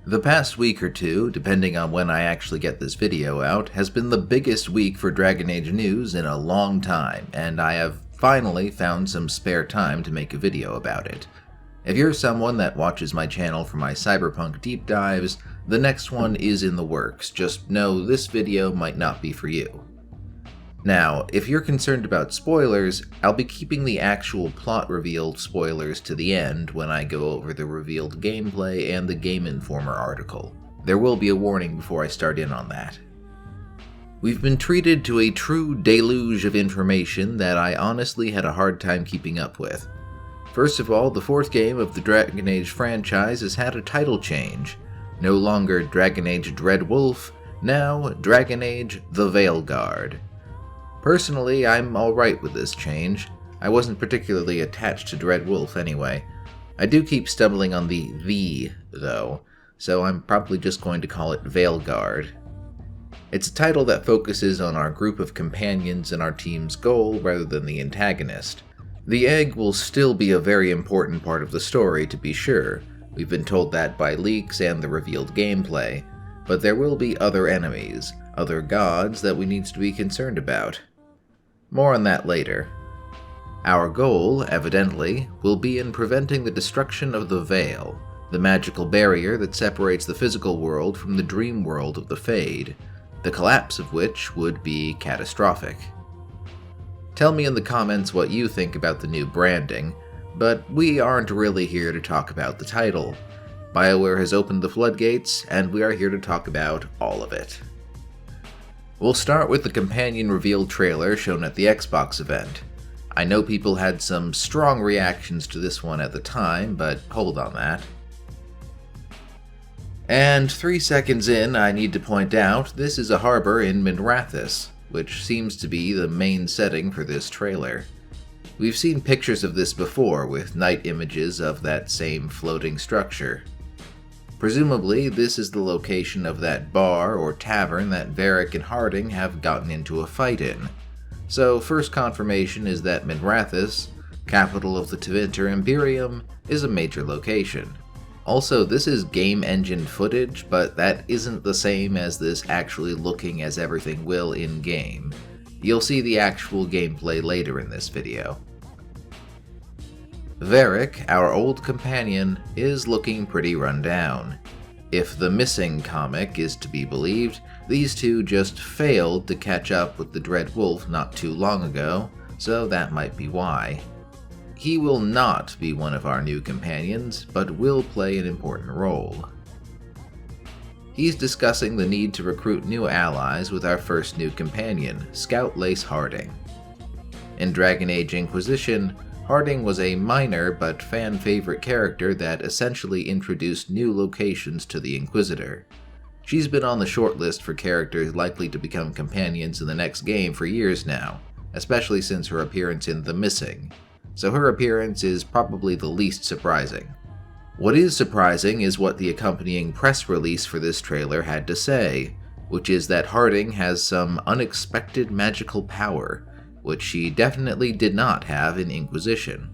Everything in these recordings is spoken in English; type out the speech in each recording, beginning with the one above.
The past week or two, depending on when I actually get this video out, has been the biggest week for Dragon Age news in a long time, and I have finally found some spare time to make a video about it. If you're someone that watches my channel for my cyberpunk deep dives, the next one is in the works, just know this video might not be for you. Now, if you're concerned about spoilers, I'll be keeping the actual plot reveal spoilers to the end when I go over the revealed gameplay and the Game Informer article. There will be a warning before I start in on that. We've been treated to a true deluge of information that I honestly had a hard time keeping up with. First of all, the fourth game of the Dragon Age franchise has had a title change. No longer Dragon Age Dreadwolf, now Dragon Age The Veilguard. Personally, I'm alright with this change. I wasn't particularly attached to Dreadwolf anyway. I do keep stumbling on the though, so I'm probably just going to call it Veilguard. It's a title that focuses on our group of companions and our team's goal rather than the antagonist. The egg will still be a very important part of the story, to be sure. We've been told that by leaks and the revealed gameplay, but there will be other enemies, other gods that we need to be concerned about. More on that later. Our goal, evidently, will be in preventing the destruction of the Veil, the magical barrier that separates the physical world from the dream world of the Fade, the collapse of which would be catastrophic. Tell me in the comments what you think about the new branding, but we aren't really here to talk about the title. BioWare has opened the floodgates, and we are here to talk about all of it. We'll start with the companion reveal trailer shown at the Xbox event. I know people had some strong reactions to this one at the time, but hold on that. And 3 seconds in, I need to point out, this is a harbor in Minrathous, which seems to be the main setting for this trailer. We've seen pictures of this before, with night images of that same floating structure. Presumably, this is the location of that bar or tavern that Varric and Harding have gotten into a fight in. So first confirmation is that Minrathous, capital of the Tevinter Imperium, is a major location. Also, this is game engine footage, but that isn't the same as this actually looking as everything will in-game. You'll see the actual gameplay later in this video. Varric, our old companion, is looking pretty run down. If the Missing comic is to be believed, these two just failed to catch up with the Dreadwolf not too long ago, so that might be why. He will not be one of our new companions, but will play an important role. He's discussing the need to recruit new allies with our first new companion, Scout Lace Harding. In Dragon Age Inquisition, Harding was a minor but fan-favorite character that essentially introduced new locations to the Inquisitor. She's been on the shortlist for characters likely to become companions in the next game for years now, especially since her appearance in The Missing, so her appearance is probably the least surprising. What is surprising is what the accompanying press release for this trailer had to say, which is that Harding has some unexpected magical power, which she definitely did not have in Inquisition.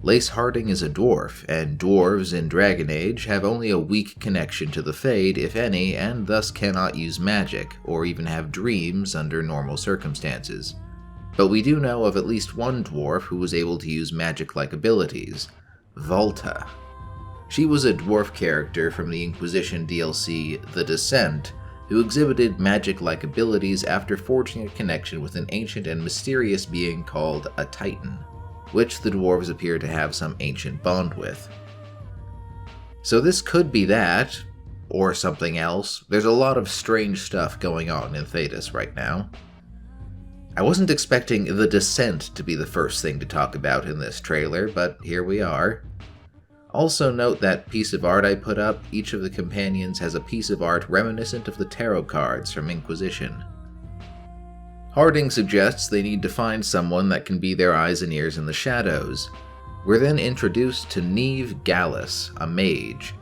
Lace Harding is a dwarf, and dwarves in Dragon Age have only a weak connection to the Fade, if any, and thus cannot use magic, or even have dreams under normal circumstances. But we do know of at least one dwarf who was able to use magic-like abilities, Volta. She was a dwarf character from the Inquisition DLC The Descent, who exhibited magic-like abilities after forging a connection with an ancient and mysterious being called a Titan, which the dwarves appear to have some ancient bond with. So this could be that, or something else. There's a lot of strange stuff going on in Thedas right now. I wasn't expecting The Descent to be the first thing to talk about in this trailer, but here we are. Also note that piece of art I put up. Each of the companions has a piece of art reminiscent of the tarot cards from Inquisition. Harding suggests they need to find someone that can be their eyes and ears in the shadows. We're then introduced to Neve Gallus, a mage.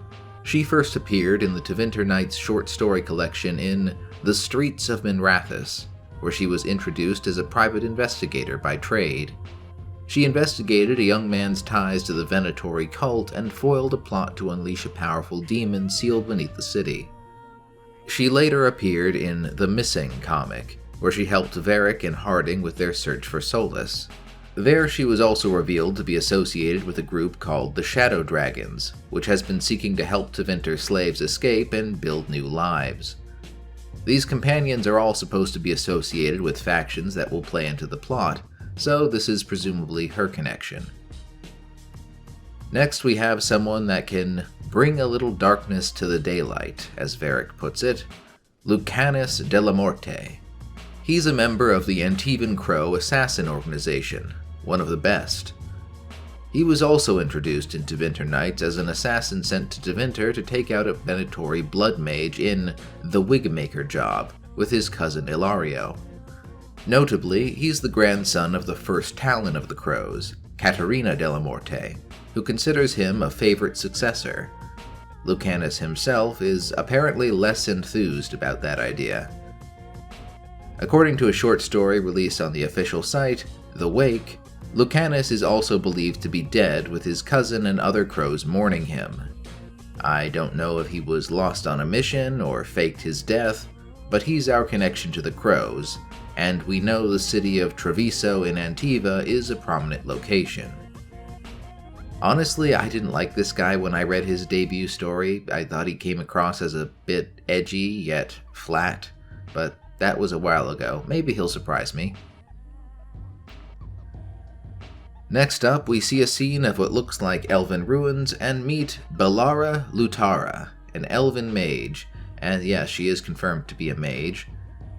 She first appeared in the Tevinter Nights short story collection in The Streets of Minrathous, where she was introduced as a private investigator by trade. She investigated a young man's ties to the Venatori cult and foiled a plot to unleash a powerful demon sealed beneath the city. She later appeared in The Missing comic, where she helped Varric and Harding with their search for Solus. There she was also revealed to be associated with a group called the Shadow Dragons, which has been seeking to help Tevinter slaves escape and build new lives. These companions are all supposed to be associated with factions that will play into the plot, so this is presumably her connection. Next we have someone that can bring a little darkness to the daylight, as Varric puts it, Lucanus de la Morte. He's a member of the Antivan Crow assassin organization, one of the best. He was also introduced in Tevinter Nights as an assassin sent to Tevinter to take out a Venatori blood mage in The Wigmaker Job with his cousin Ilario. Notably, he's the grandson of the first Talon of the Crows, Caterina de la Morte, who considers him a favorite successor. Lucanus himself is apparently less enthused about that idea. According to a short story released on the official site, The Wake, Lucanus is also believed to be dead, with his cousin and other crows mourning him. I don't know if he was lost on a mission or faked his death, but he's our connection to the crows, and we know the city of Treviso in Antiva is a prominent location. Honestly, I didn't like this guy when I read his debut story. I thought he came across as a bit edgy, yet flat, but that was a while ago. Maybe he'll surprise me. Next up, we see a scene of what looks like elven ruins and meet Belara Lutara, an elven mage, and yes, she is confirmed to be a mage.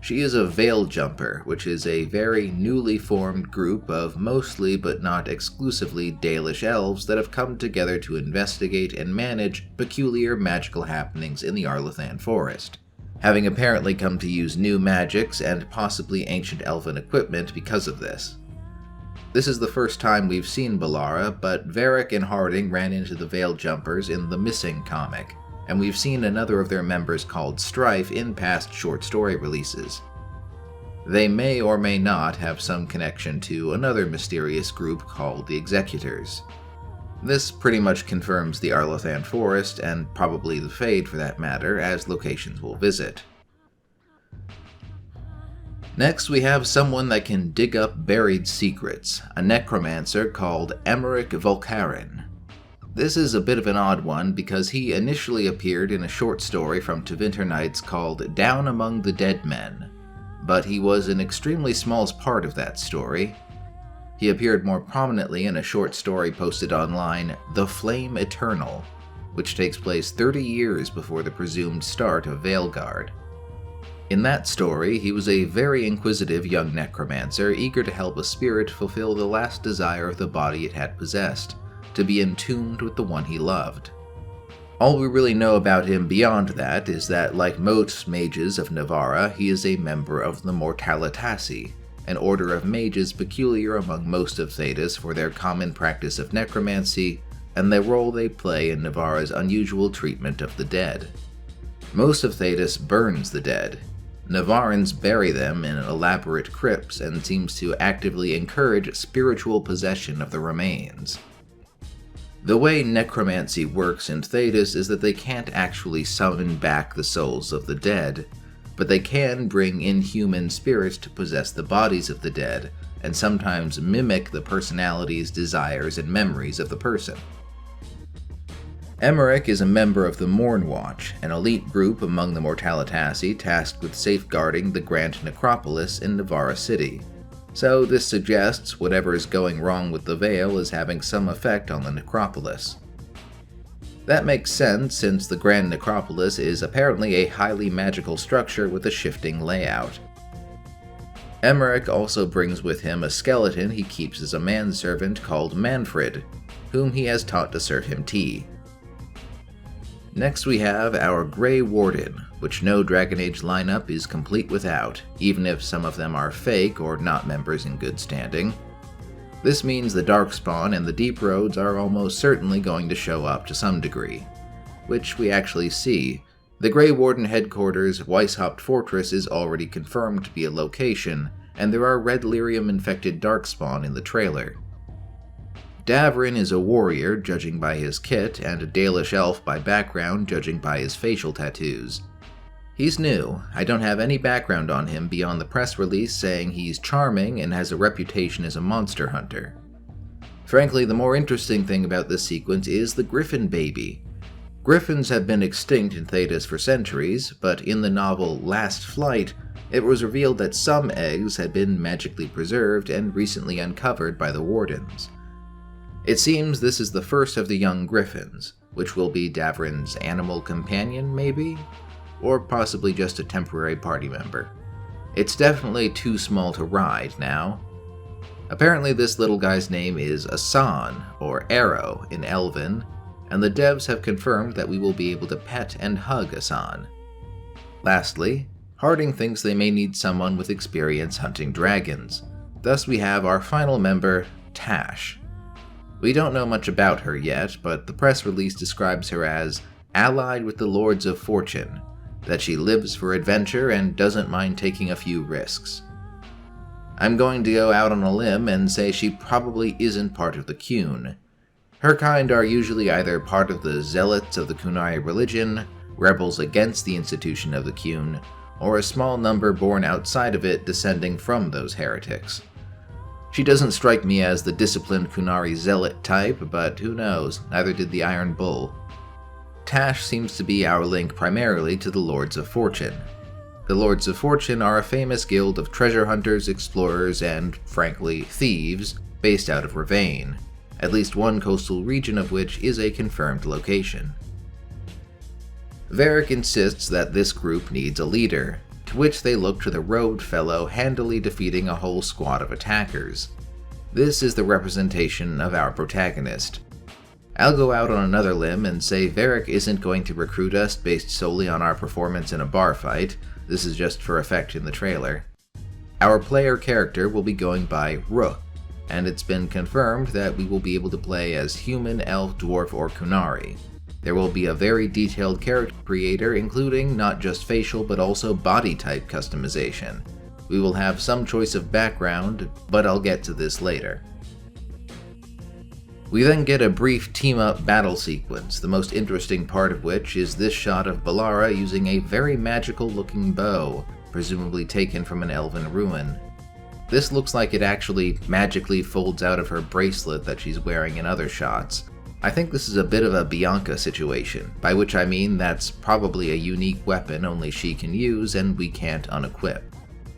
She is a Veil Jumper, which is a very newly formed group of mostly but not exclusively Dalish elves that have come together to investigate and manage peculiar magical happenings in the Arlathan Forest, having apparently come to use new magics and possibly ancient elven equipment because of this. This is the first time we've seen Belara, but Varric and Harding ran into the Veil Jumpers in the Missing comic, and we've seen another of their members called Strife in past short story releases. They may or may not have some connection to another mysterious group called the Executors. This pretty much confirms the Arlathan Forest, and probably the Fade for that matter, as locations we'll visit. Next, we have someone that can dig up buried secrets, a necromancer called Emmerich Volkaren. This is a bit of an odd one because he initially appeared in a short story from Tevinter Nights called Down Among the Dead Men, but he was an extremely small part of that story. He appeared more prominently in a short story posted online, The Flame Eternal, which takes place 30 years before the presumed start of Veilguard. In that story, he was a very inquisitive young necromancer eager to help a spirit fulfill the last desire of the body it had possessed, to be entombed with the one he loved. All we really know about him beyond that is that, like most mages of Navarra, he is a member of the Mortalitasi, an order of mages peculiar among most of Thedas for their common practice of necromancy and the role they play in Navarra's unusual treatment of the dead. Most of Thedas burns the dead. Navarrans bury them in elaborate crypts and seems to actively encourage spiritual possession of the remains. The way necromancy works in Thedas is that they can't actually summon back the souls of the dead, but they can bring inhuman spirits to possess the bodies of the dead, and sometimes mimic the personalities, desires, and memories of the person. Emmerich is a member of the Mourn Watch, an elite group among the Mortalitasi tasked with safeguarding the Grand Necropolis in Navarra City. So this suggests whatever is going wrong with the Veil is having some effect on the necropolis. That makes sense since the Grand Necropolis is apparently a highly magical structure with a shifting layout. Emmerich also brings with him a skeleton he keeps as a manservant called Manfred, whom he has taught to serve him tea. Next we have our Grey Warden, which no Dragon Age lineup is complete without, even if some of them are fake or not members in good standing. This means the Darkspawn and the Deep Roads are almost certainly going to show up to some degree, which we actually see. The Grey Warden headquarters, Weishaupt Fortress, is already confirmed to be a location, and there are Red Lyrium-infected Darkspawn in the trailer. Davrin is a warrior, judging by his kit, and a Dalish elf by background, judging by his facial tattoos. He's new. I don't have any background on him beyond the press release saying he's charming and has a reputation as a monster hunter. Frankly, the more interesting thing about this sequence is the griffin baby. Griffins have been extinct in Thedas for centuries, but in the novel Last Flight, it was revealed that some eggs had been magically preserved and recently uncovered by the Wardens. It seems this is the first of the young griffins, which will be Davrin's animal companion, maybe? Or possibly just a temporary party member. It's definitely too small to ride now. Apparently this little guy's name is Asan, or Arrow, in Elven, and the devs have confirmed that we will be able to pet and hug Asan. Lastly, Harding thinks they may need someone with experience hunting dragons. Thus we have our final member, Tash. We don't know much about her yet, but the press release describes her as allied with the Lords of Fortune, that she lives for adventure and doesn't mind taking a few risks. I'm going to go out on a limb and say she probably isn't part of the Qun. Her kind are usually either part of the zealots of the Qunari religion, rebels against the institution of the Qun, or a small number born outside of it descending from those heretics. She doesn't strike me as the disciplined Qunari zealot type, but who knows, neither did the Iron Bull. Tash seems to be our link primarily to the Lords of Fortune. The Lords of Fortune are a famous guild of treasure hunters, explorers, and, frankly, thieves, based out of Ravain, at least one coastal region of which is a confirmed location. Varric insists that this group needs a leader, to which they look to the robed fellow handily defeating a whole squad of attackers. This is the representation of our protagonist. I'll go out on another limb and say Varric isn't going to recruit us based solely on our performance in a bar fight. This is just for effect in the trailer. Our player character will be going by Rook, and it's been confirmed that we will be able to play as human, elf, dwarf, or Qunari. There will be a very detailed character creator, including not just facial but also body type customization. We will have some choice of background, but I'll get to this later. We then get a brief team-up battle sequence, the most interesting part of which is this shot of Balara using a very magical-looking bow, presumably taken from an elven ruin. This looks like it actually magically folds out of her bracelet that she's wearing in other shots. I think this is a bit of a Bianca situation, by which I mean that's probably a unique weapon only she can use and we can't unequip.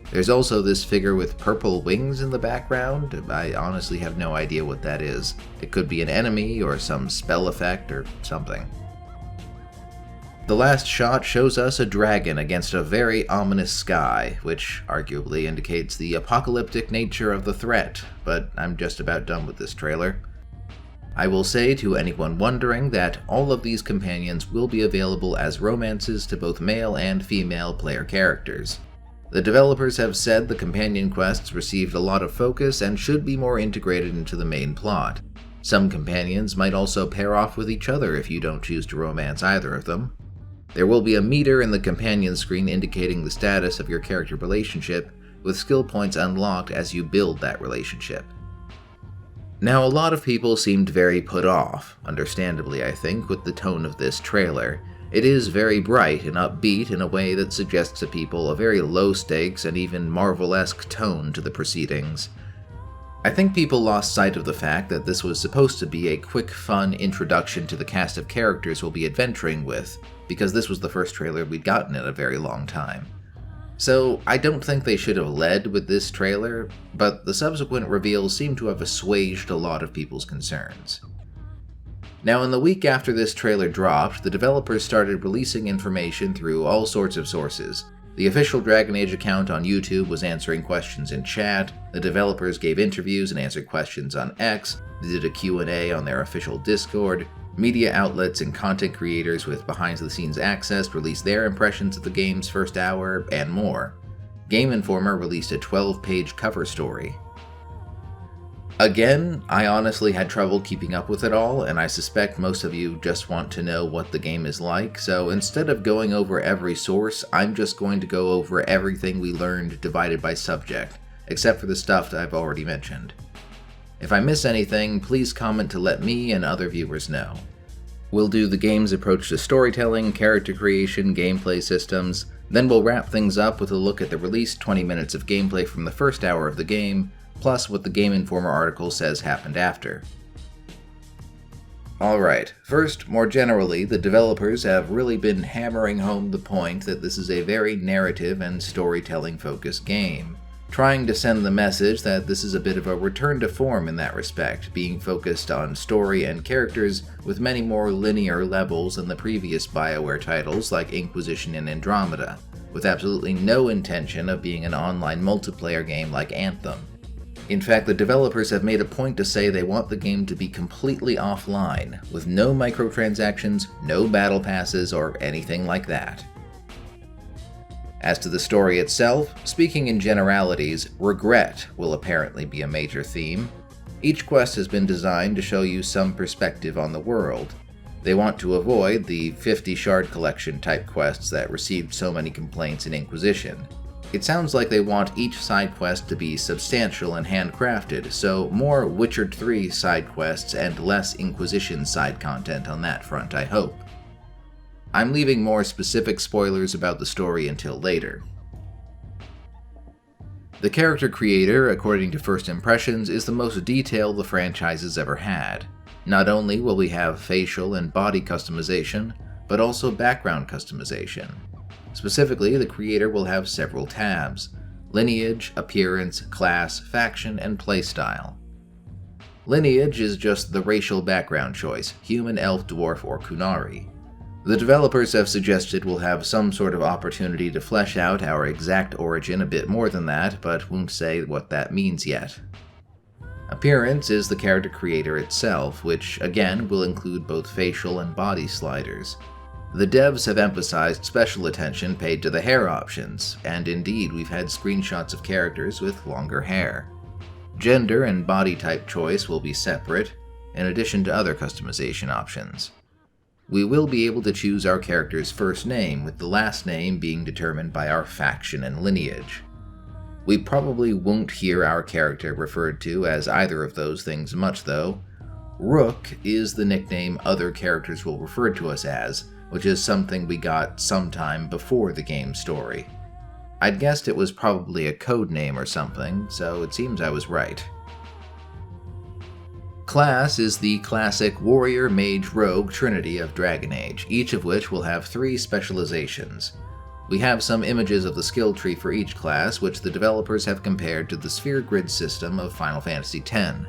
There's also this figure with purple wings in the background. I honestly have no idea what that is. It could be an enemy or some spell effect or something. The last shot shows us a dragon against a very ominous sky, which arguably indicates the apocalyptic nature of the threat, but I'm just about done with this trailer. I will say to anyone wondering that all of these companions will be available as romances to both male and female player characters. The developers have said the companion quests received a lot of focus and should be more integrated into the main plot. Some companions might also pair off with each other if you don't choose to romance either of them. There will be a meter in the companion screen indicating the status of your character relationship, with skill points unlocked as you build that relationship. Now, a lot of people seemed very put off, understandably I think, with the tone of this trailer. It is very bright and upbeat in a way that suggests to people a very low-stakes and even Marvel-esque tone to the proceedings. I think people lost sight of the fact that this was supposed to be a quick, fun introduction to the cast of characters we'll be adventuring with, because this was the first trailer we'd gotten in a very long time. So I don't think they should have led with this trailer, but the subsequent reveals seem to have assuaged a lot of people's concerns. Now, in the week after this trailer dropped, the developers started releasing information through all sorts of sources. The official Dragon Age account on YouTube was answering questions in chat, the developers gave interviews and answered questions on X, they did a Q&A on their official Discord, media outlets and content creators with behind-the-scenes access released their impressions of the game's first hour, and more. Game Informer released a 12-page cover story. Again, I honestly had trouble keeping up with it all, and I suspect most of you just want to know what the game is like, so instead of going over every source, I'm just going to go over everything we learned divided by subject, except for the stuff that I've already mentioned. If I miss anything, please comment to let me and other viewers know. We'll do the game's approach to storytelling, character creation, gameplay systems, then we'll wrap things up with a look at the released 20 minutes of gameplay from the first hour of the game, plus what the Game Informer article says happened after. Alright, first, more generally, the developers have really been hammering home the point that this is a very narrative and storytelling-focused game, trying to send the message that this is a bit of a return to form in that respect, being focused on story and characters with many more linear levels than the previous BioWare titles like Inquisition and Andromeda, with absolutely no intention of being an online multiplayer game like Anthem. In fact, the developers have made a point to say they want the game to be completely offline, with no microtransactions, no battle passes, or anything like that. As to the story itself, speaking in generalities, regret will apparently be a major theme. Each quest has been designed to show you some perspective on the world. They want to avoid the 50 shard collection type quests that received so many complaints in Inquisition. It sounds like they want each side quest to be substantial and handcrafted, so more Witcher 3 side quests and less Inquisition side content on that front, I hope. I'm leaving more specific spoilers about the story until later. The character creator, according to first impressions, is the most detailed the franchise has ever had. Not only will we have facial and body customization, but also background customization. Specifically, the creator will have several tabs: lineage, appearance, class, faction, and playstyle. Lineage is just the racial background choice: human, elf, dwarf, or Kunari. The developers have suggested we'll have some sort of opportunity to flesh out our exact origin a bit more than that, but won't say what that means yet. Appearance is the character creator itself, which again will include both facial and body sliders. The devs have emphasized special attention paid to the hair options, and indeed we've had screenshots of characters with longer hair. Gender and body type choice will be separate, in addition to other customization options. We will be able to choose our character's first name, with the last name being determined by our faction and lineage. We probably won't hear our character referred to as either of those things much though. Rook is the nickname other characters will refer to us as, which is something we got sometime before the game's story. I'd guessed it was probably a code name or something, so it seems I was right. Class is the classic warrior, mage, rogue trinity of Dragon Age, each of which will have 3 specializations. We have some images of the skill tree for each class, which the developers have compared to the sphere grid system of Final Fantasy X.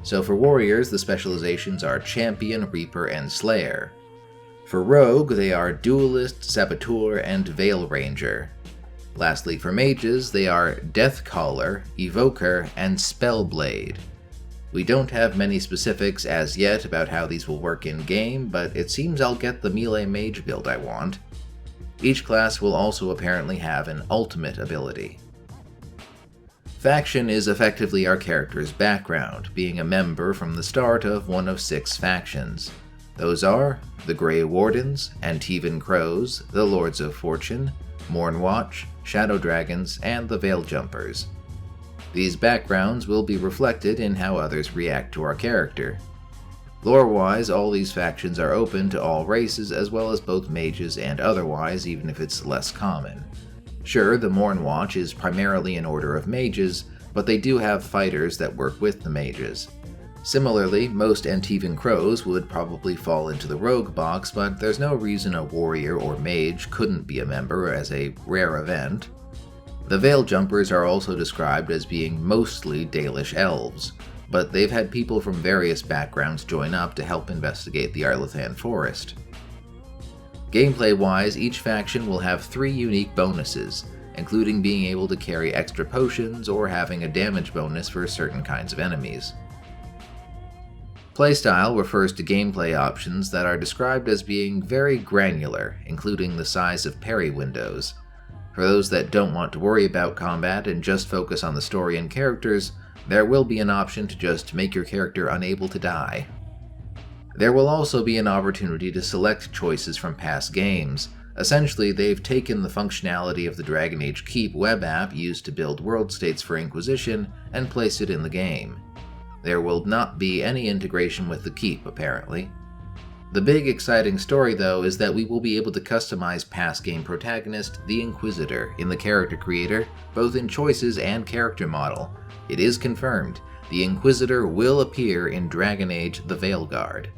So for warriors, the specializations are champion, reaper, and slayer. For rogue, they are duelist, saboteur, and veil ranger. Lastly, for mages, they are deathcaller, evoker, and spellblade. We don't have many specifics as yet about how these will work in-game, but it seems I'll get the melee mage build I want. Each class will also apparently have an ultimate ability. Faction is effectively our character's background, being a member from the start of one of 6 factions. Those are the Grey Wardens, Antivan Crows, the Lords of Fortune, Mournwatch, Shadow Dragons, and the Veil Jumpers. These backgrounds will be reflected in how others react to our character. Lore-wise, all these factions are open to all races as well as both mages and otherwise, even if it's less common. Sure, the Mournwatch is primarily an order of mages, but they do have fighters that work with the mages. Similarly, most Antivan Crows would probably fall into the rogue box, but there's no reason a warrior or mage couldn't be a member as a rare event. The Veil Jumpers are also described as being mostly Dalish elves, but they've had people from various backgrounds join up to help investigate the Arlathan forest. Gameplay-wise, each faction will have 3 unique bonuses, including being able to carry extra potions or having a damage bonus for certain kinds of enemies. Playstyle refers to gameplay options that are described as being very granular, including the size of parry windows. For those that don't want to worry about combat and just focus on the story and characters, there will be an option to just make your character unable to die. There will also be an opportunity to select choices from past games. Essentially, they've taken the functionality of the Dragon Age Keep web app used to build world states for Inquisition and placed it in the game. There will not be any integration with the Keep, apparently. The big exciting story, though, is that we will be able to customize past game protagonist, the Inquisitor, in the character creator, both in choices and character model. It is confirmed, the Inquisitor will appear in Dragon Age: The Veilguard.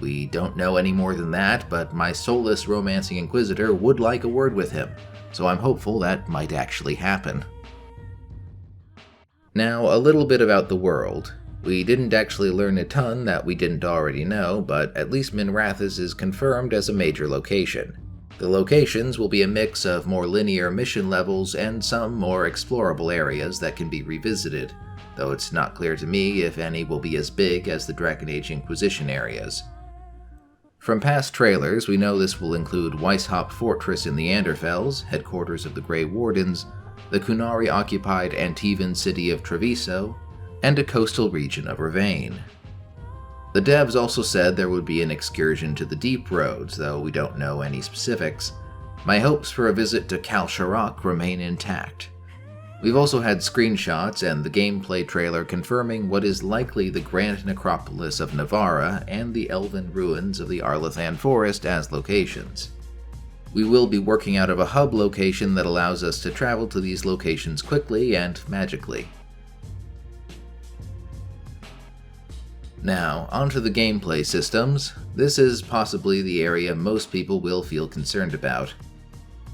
We don't know any more than that, but my soulless romancing Inquisitor would like a word with him, so I'm hopeful that might actually happen. Now, a little bit about the world. We didn't actually learn a ton that we didn't already know, but at least Minrathous is confirmed as a major location. The locations will be a mix of more linear mission levels and some more explorable areas that can be revisited, though it's not clear to me if any will be as big as the Dragon Age Inquisition areas. From past trailers, we know this will include Weishaupt Fortress in the Anderfels, headquarters of the Grey Wardens, the Qunari-occupied Antivan city of Treviso, and a coastal region of Ravane. The devs also said there would be an excursion to the Deep Roads, though we don't know any specifics. My hopes for a visit to Kal Sharok remain intact. We've also had screenshots and the gameplay trailer confirming what is likely the Grand Necropolis of Navarra and the elven ruins of the Arlathan Forest as locations. We will be working out of a hub location that allows us to travel to these locations quickly and magically. Now, onto the gameplay systems. This is possibly the area most people will feel concerned about.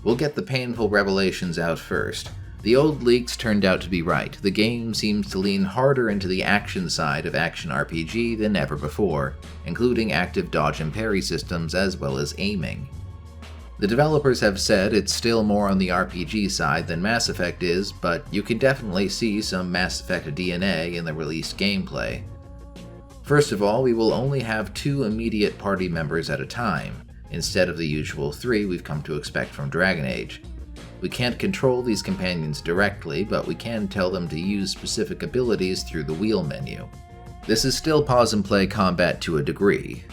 We'll get the painful revelations out first. The old leaks turned out to be right. The game seems to lean harder into the action side of action RPG than ever before, including active dodge and parry systems as well as aiming. The developers have said it's still more on the RPG side than Mass Effect is, but you can definitely see some Mass Effect DNA in the released gameplay. First of all, we will only have 2 immediate party members at a time, instead of the usual 3 we've come to expect from Dragon Age. We can't control these companions directly, but we can tell them to use specific abilities through the wheel menu. This is still pause and play combat to a degree.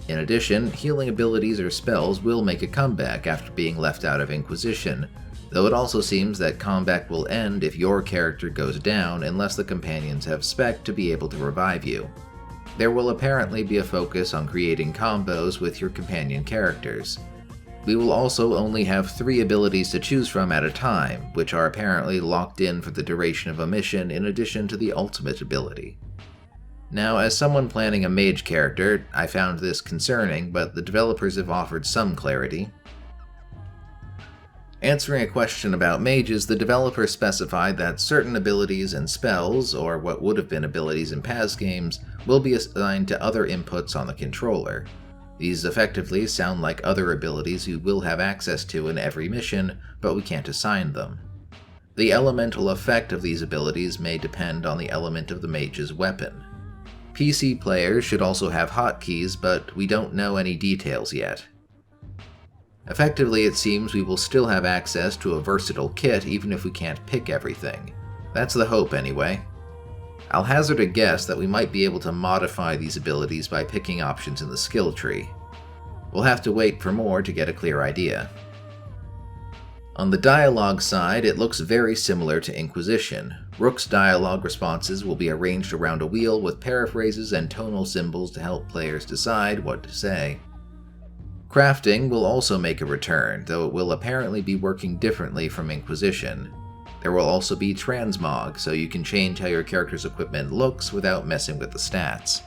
In addition, healing abilities or spells will make a comeback after being left out of Inquisition, though it also seems that combat will end if your character goes down unless the companions have spec to be able to revive you. There will apparently be a focus on creating combos with your companion characters. We will also only have 3 abilities to choose from at a time, which are apparently locked in for the duration of a mission in addition to the ultimate ability. Now, as someone planning a mage character, I found this concerning, but the developers have offered some clarity. Answering a question about mages, the developers specified that certain abilities and spells, or what would have been abilities in past games, will be assigned to other inputs on the controller. These effectively sound like other abilities we will have access to in every mission, but we can't assign them. The elemental effect of these abilities may depend on the element of the mage's weapon. PC players should also have hotkeys, but we don't know any details yet. Effectively, it seems we will still have access to a versatile kit even if we can't pick everything. That's the hope anyway. I'll hazard a guess that we might be able to modify these abilities by picking options in the skill tree. We'll have to wait for more to get a clear idea. On the dialogue side, it looks very similar to Inquisition. Rook's dialogue responses will be arranged around a wheel with paraphrases and tonal symbols to help players decide what to say. Crafting will also make a return, though it will apparently be working differently from Inquisition. There will also be transmog, so you can change how your character's equipment looks without messing with the stats.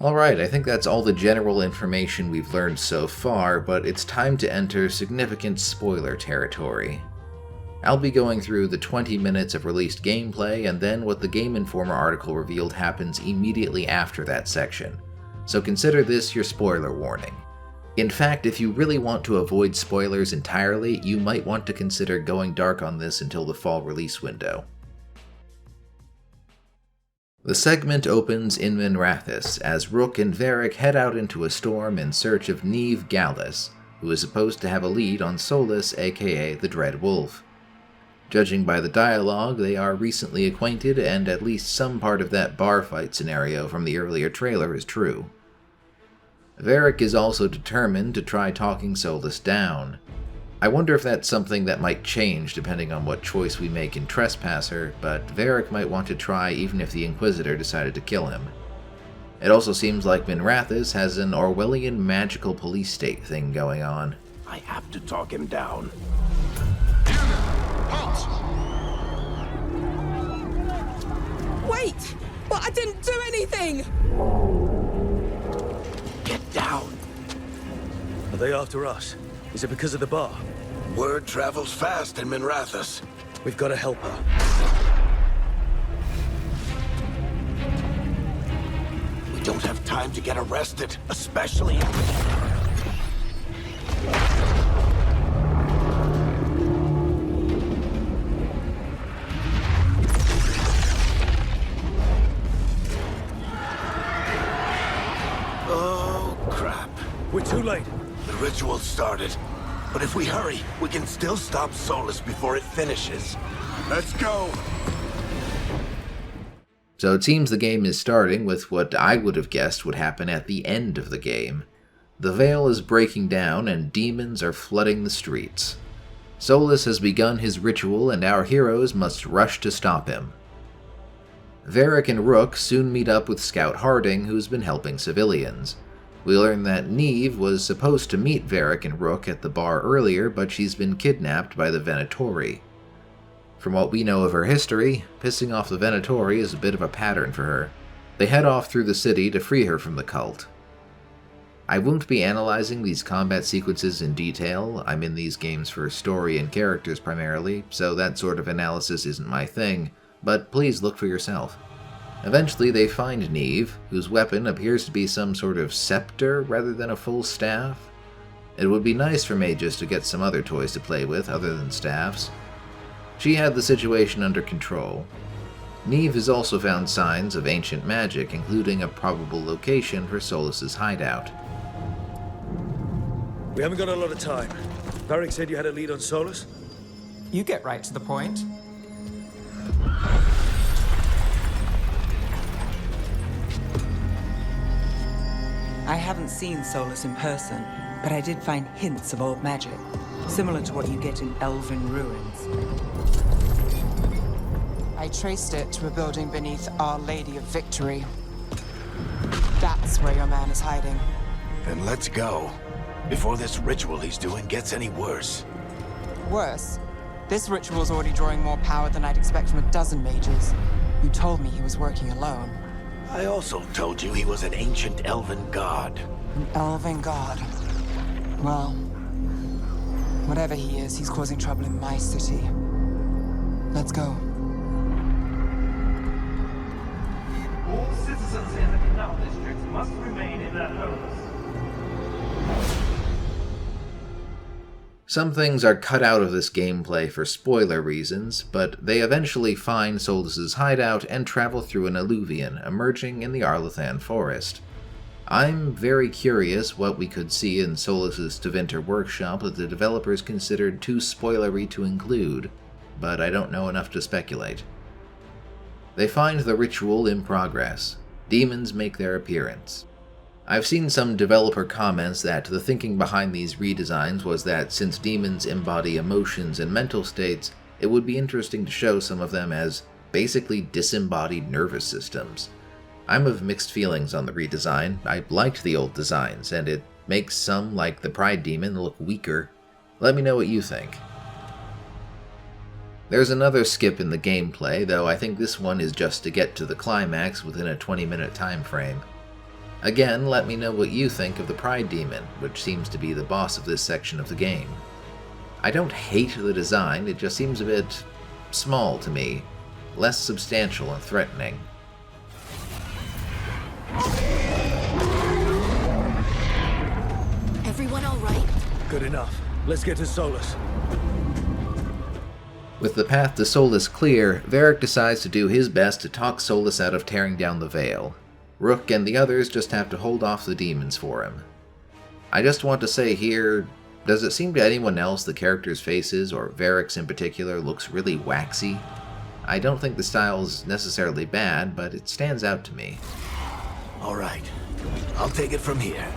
Alright, I think that's all the general information we've learned so far, but it's time to enter significant spoiler territory. I'll be going through the 20 minutes of released gameplay and then what the Game Informer article revealed happens immediately after that section, so consider this your spoiler warning. In fact, if you really want to avoid spoilers entirely, you might want to consider going dark on this until the fall release window. The segment opens in Minrathous as Rook and Varric head out into a storm in search of Neve Gallus, who is supposed to have a lead on Solus, aka the Dread Wolf. Judging by the dialogue, they are recently acquainted, and at least some part of that bar fight scenario from the earlier trailer is true. Varric is also determined to try talking Solus down. I wonder if that's something that might change depending on what choice we make in Trespasser, but Varric might want to try even if the Inquisitor decided to kill him. It also seems like Minrathous has an Orwellian magical police state thing going on. I have to talk him down. Wait! But I didn't do anything! Get down. Are they after us? Is it because of the bar? Word travels fast in Minrathous. We've got to help her. We don't have time to get arrested, especially... Oh, crap. We're too late. The ritual started. But if we hurry, we can still stop Solus before it finishes. Let's go! So it seems the game is starting with what I would have guessed would happen at the end of the game. The Veil is breaking down and demons are flooding the streets. Solus has begun his ritual and our heroes must rush to stop him. Varric and Rook soon meet up with Scout Harding, who's been helping civilians. We learn that Neve was supposed to meet Varric and Rook at the bar earlier, but she's been kidnapped by the Venatori. From what we know of her history, pissing off the Venatori is a bit of a pattern for her. They head off through the city to free her from the cult. I won't be analyzing these combat sequences in detail. I'm in these games for story and characters primarily, so that sort of analysis isn't my thing, but please look for yourself. Eventually they find Neve, whose weapon appears to be some sort of scepter rather than a full staff. It would be nice for mages to get some other toys to play with other than staffs. She had the situation under control. Neve has also found signs of ancient magic, including a probable location for Solus's hideout. We haven't got a lot of time. Varric said you had a lead on Solus? You get right to the point. I haven't seen Solus in person, but I did find hints of old magic, similar to what you get in elven ruins. I traced it to a building beneath Our Lady of Victory. That's where your man is hiding. Then let's go. Before this ritual he's doing gets any worse. Worse, this ritual's already drawing more power than I'd expect from a dozen mages. You told me he was working alone. I also told you he was an ancient elven god. An elven god. Well, whatever he is, he's causing trouble in my city. Let's go. All citizens in the Canal District must remain in their homes. Some things are cut out of this gameplay for spoiler reasons, but they eventually find Solus's hideout and travel through an alluvion, emerging in the Arlathan forest. I'm very curious what we could see in Solus's Tevinter workshop that the developers considered too spoilery to include, but I don't know enough to speculate. They find the ritual in progress. Demons make their appearance. I've seen some developer comments that the thinking behind these redesigns was that since demons embody emotions and mental states, it would be interesting to show some of them as basically disembodied nervous systems. I'm of mixed feelings on the redesign. I liked the old designs, and it makes some, like the Pride Demon, look weaker. Let me know what you think. There's another skip in the gameplay, though I think this one is just to get to the climax within a 20-minute time frame. Again, let me know what you think of the Pride Demon, which seems to be the boss of this section of the game. I don't hate the design, it just seems a bit small to me, less substantial and threatening. Everyone all right? Good enough. Let's get to Solus. With the path to Solus clear, Varric decides to do his best to talk Solus out of tearing down the Veil. Rook and the others just have to hold off the demons for him. I just want to say here, does it seem to anyone else the characters' faces, or Varric's in particular, looks really waxy? I don't think the style's necessarily bad, but it stands out to me. All right, I'll take it from here.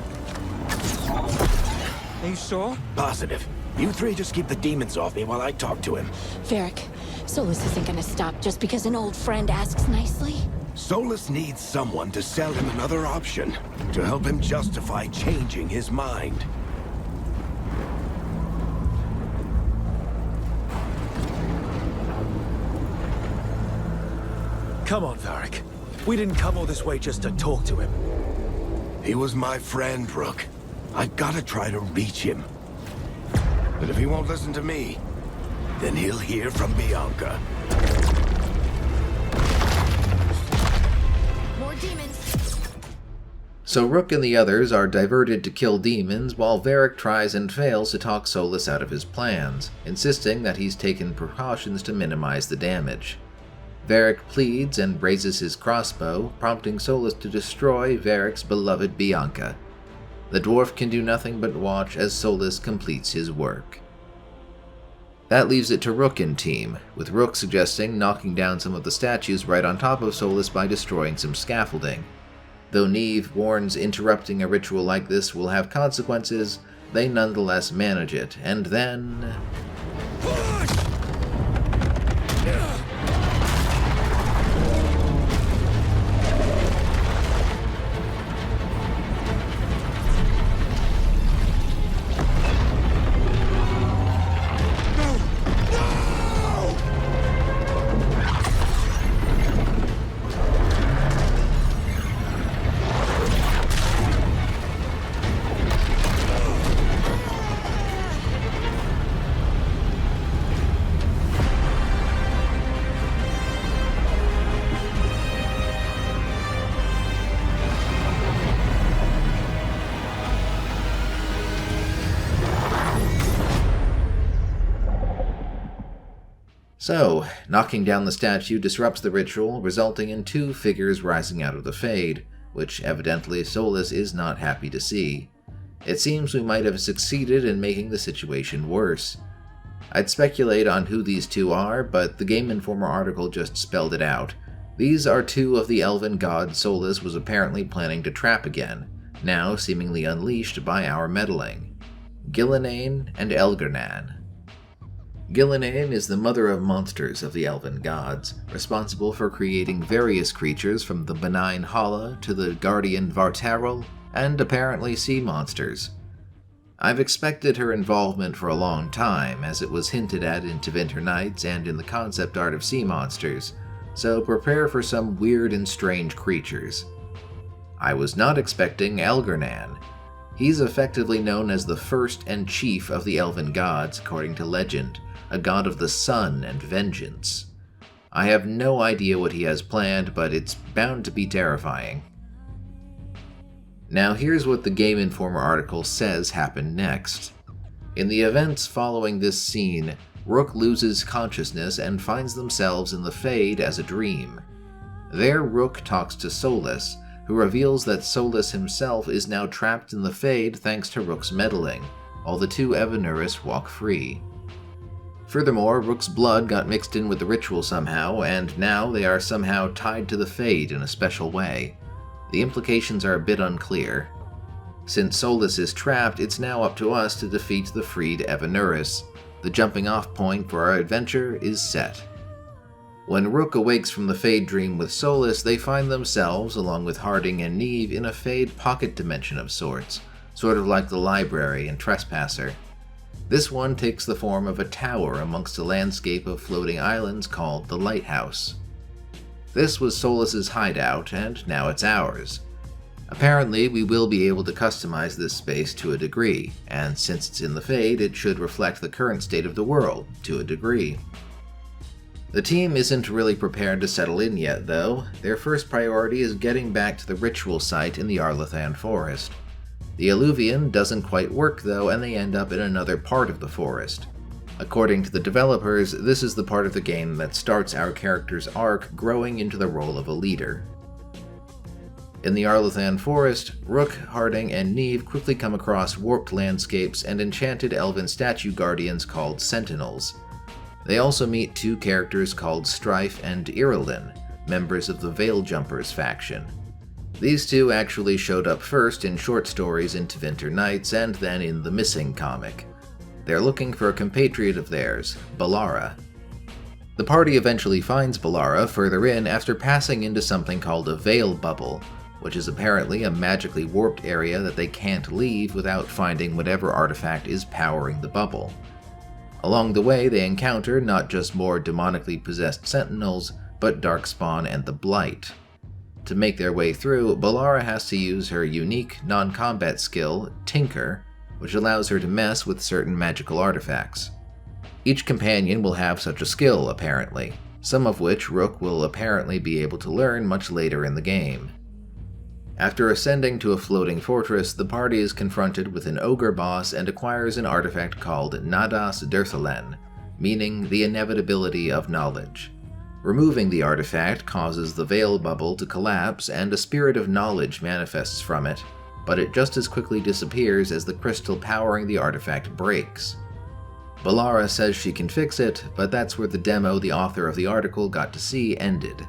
Are you sure? Positive. You three just keep the demons off me while I talk to him. Varric, Solus isn't gonna stop just because an old friend asks nicely. Solus needs someone to sell him another option, to help him justify changing his mind. Come on, Varric. We didn't come all this way just to talk to him. He was my friend, Rook. I gotta try to reach him. But if he won't listen to me, then he'll hear from Bianca. More demons. So Rook and the others are diverted to kill demons while Varric tries and fails to talk Solus out of his plans, insisting that he's taken precautions to minimize the damage. Varric pleads and raises his crossbow, prompting Solus to destroy Varric's beloved Bianca. The dwarf can do nothing but watch as Solus completes his work. That leaves it to Rook and team, with Rook suggesting knocking down some of the statues right on top of Solus by destroying some scaffolding. Though Neve warns interrupting a ritual like this will have consequences, they nonetheless manage it, and then... So, knocking down the statue disrupts the ritual, resulting in two figures rising out of the Fade, which evidently Solus is not happy to see. It seems we might have succeeded in making the situation worse. I'd speculate on who these two are, but the Game Informer article just spelled it out. These are two of the elven gods Solus was apparently planning to trap again, now seemingly unleashed by our meddling. Gillenane and Elgernan. Gillenane is the mother of monsters of the elven gods, responsible for creating various creatures from the benign Hala to the guardian Vartarel, and apparently sea monsters. I've expected her involvement for a long time, as it was hinted at in Tevinter Nights and in the concept art of sea monsters, so prepare for some weird and strange creatures. I was not expecting Elgernan. He's effectively known as the first and chief of the elven gods, according to legend, a god of the sun and vengeance. I have no idea what he has planned, but it's bound to be terrifying. Now here's what the Game Informer article says happened next. In the events following this scene, Rook loses consciousness and finds themselves in the Fade as a dream. There Rook talks to Solus, who reveals that Solus himself is now trapped in the Fade thanks to Rook's meddling, while the two Evanuris walk free. Furthermore, Rook's blood got mixed in with the ritual somehow, and now they are somehow tied to the Fade in a special way. The implications are a bit unclear. Since Solus is trapped, it's now up to us to defeat the freed Evanuris. The jumping off point for our adventure is set. When Rook awakes from the Fade dream with Solus, they find themselves, along with Harding and Neve, in a Fade pocket dimension of sorts, sort of like the library in Trespasser. This one takes the form of a tower amongst a landscape of floating islands called the Lighthouse. This was Solus's hideout, and now it's ours. Apparently, we will be able to customize this space to a degree, and since it's in the Fade, it should reflect the current state of the world, to a degree. The team isn't really prepared to settle in yet, though. Their first priority is getting back to the ritual site in the Arlathan forest. The Alluvion doesn't quite work though, and they end up in another part of the forest. According to the developers, this is the part of the game that starts our character's arc growing into the role of a leader. In the Arlathan forest, Rook, Harding, and Neve quickly come across warped landscapes and enchanted elven statue guardians called Sentinels. They also meet two characters called Strife and Irilin, members of the Veil Jumpers faction. These two actually showed up first in short stories Into Winter Nights and then in the Missing comic. They're looking for a compatriot of theirs, Ballara. The party eventually finds Ballara further in after passing into something called a Veil Bubble, which is apparently a magically warped area that they can't leave without finding whatever artifact is powering the bubble. Along the way, they encounter not just more demonically possessed sentinels, but Darkspawn and the Blight. To make their way through, Ballara has to use her unique non-combat skill, Tinker, which allows her to mess with certain magical artifacts. Each companion will have such a skill, apparently, some of which Rook will apparently be able to learn much later in the game. After ascending to a floating fortress, the party is confronted with an ogre boss and acquires an artifact called Nadas Derthalen, meaning the inevitability of knowledge. Removing the artifact causes the veil bubble to collapse and a spirit of knowledge manifests from it, but it just as quickly disappears as the crystal powering the artifact breaks. Ballara says she can fix it, but that's where the demo the author of the article got to see ended.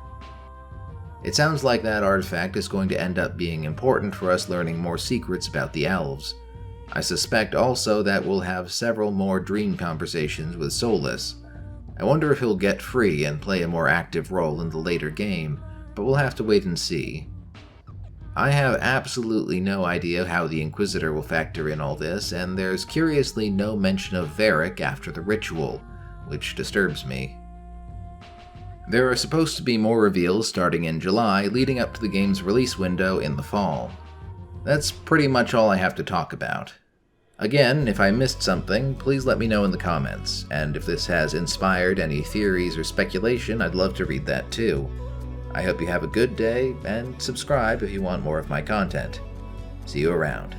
It sounds like that artifact is going to end up being important for us learning more secrets about the elves. I suspect also that we'll have several more dream conversations with Solus. I wonder if he'll get free and play a more active role in the later game, but we'll have to wait and see. I have absolutely no idea how the Inquisitor will factor in all this, and there's curiously no mention of Varric after the ritual, which disturbs me. There are supposed to be more reveals starting in July, leading up to the game's release window in the fall. That's pretty much all I have to talk about. Again, if I missed something, please let me know in the comments, and if this has inspired any theories or speculation, I'd love to read that too. I hope you have a good day, and subscribe if you want more of my content. See you around.